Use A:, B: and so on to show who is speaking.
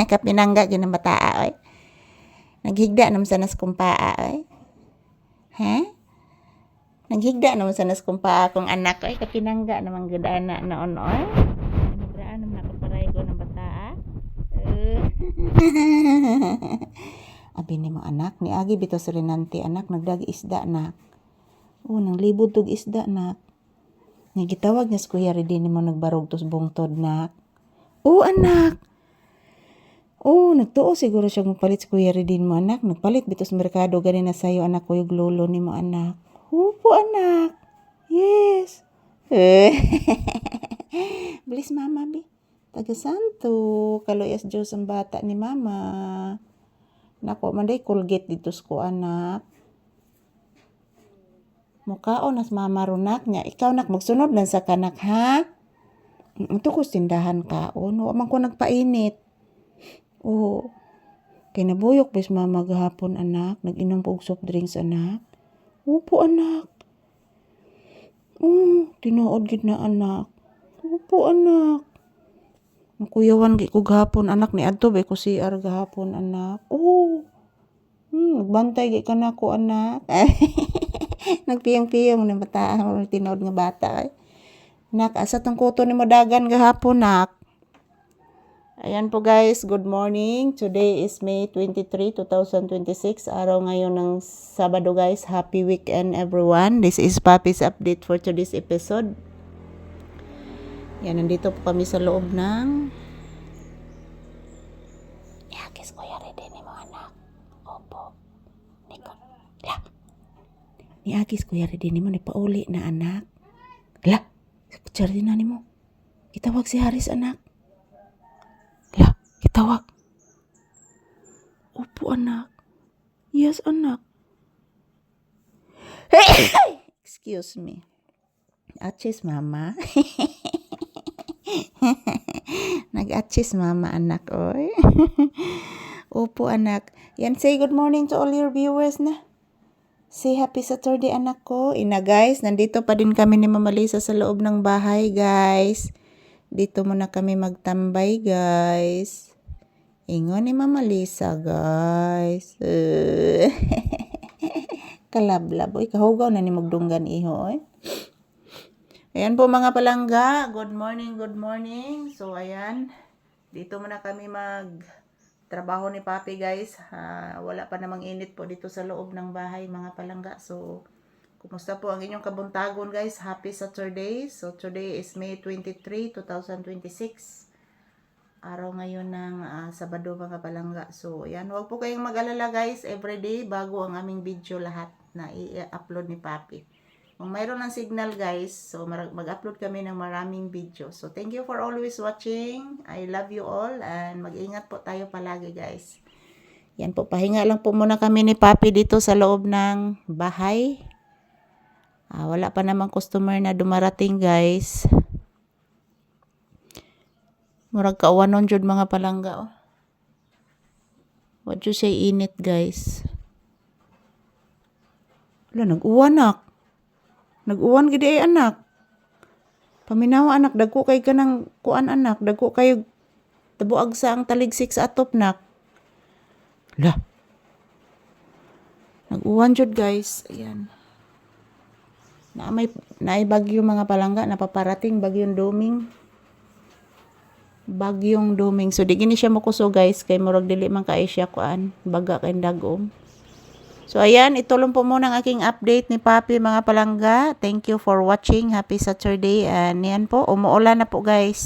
A: Kapinangga gyud ang bataa oy. Naghigda naman sa nas kumpaa oy. Ha? Naghigda naman sa nas kumpaa akong anak oy, kapinangga naman gud ana noon oy. Nagraan naman ako paraygo ng bataa. Abi ni mo anak, ni agi bitaw sa Renante anak, nagdagi isda na. Nang libod tog isda na. Nga gitawag niya sa kuya rin mo nagbarog tos bungtod na. Anak. Nagtuo siguro siya magpalit sa kuya rin mo anak. Nagpalit bitos merkado gani na sayo anak ko yung lolo ni mo anak. Opo anak. Yes. Bilis mama bi. Taga santo. Kaloyas Diyos ang bata ni mama. Nako manday Colgate dito ko anak. Mukhaon nas mama runak niya. Ikaw nak magsunod lang sa kanak ha. Ito ko tindahan kaon. Wa man ko nagpainit. Kinabuyok bis mama gahapon anak. Nag-inom po og soft drinks anak. Opo anak. Tinuod gid na anak. Opo anak. Nakuyawan gi ko gahapon anak ni adto ba ko CR gahapon anak. Nagbantay gi kana ko anak. Nagpiyang-piyang na bata ang tinuod nga bata. Nak asa tong kuto ni modagan gahapon nak. Ayan po guys, good morning. Today is May 23, 2026. Araw ngayon ng Sabado guys. Happy weekend everyone. This is Papi's update for today's episode. Yan, nandito po kami sa loob ng Yakis Kuya Rede ni mga anak. Opo. Ni Agis Kuya Rede ni mo ni pauli na anak. Kutsara din na ni mo. Kitawag si Haris anak. Kitawag. Opo anak. Yes anak. Excuse me. Achis mama. Nag-achis mama anak oy. Opo anak. Yan, say good morning to all your viewers na. Say happy Saturday anak ko. Ina guys, nandito pa din kami ni Mama Lisa sa loob ng bahay guys. Dito muna kami magtambay guys. Ingon ni Mama Lisa guys. Kalablab. Kahugaw na ni magdunggan iho oy. Ayan po mga palangga. Good morning, good morning. So ayan. Dito muna kami trabaho ni Papi guys. Wala pa namang init po dito sa loob ng bahay mga palangga. So kumusta po ang inyong kabuntagon guys? Happy Saturday. So today is May 23, 2026. Araw ngayon ng Sabado mga palangga. So ayan, huwag po kayong mag-alala guys. Everyday bago ang aming video lahat na i-upload ni Papi. Kung mayroon ng signal guys, so mag-upload kami ng maraming video. So thank you for always watching. I love you all and mag-ingat po tayo palagi guys. Yan po, pahinga lang po muna kami ni Papi dito sa loob ng bahay. Wala pa namang customer na dumarating guys. Murag kauwanon jud mga palangga oh. What you say init guys. Nag-uwan nak. Nag-uwan gidi ay anak. Paminawa anak, dagko kay kanang kuan anak, dagko kayo tabuag sa ang taligsik sa atop nak. Nag-uwan jud guys. Ayan. Naay bagyo mga palangga, napaparating bagyong Doming. Bagyong Doming. So di gini siya mokuso guys, kay murag dili man kay siya kuan, baga kay dagom. So ayan, ito lang po muna ang aking update ni Papi mga palangga. Thank you for watching. Happy Saturday. And yan po, umuulan na po guys.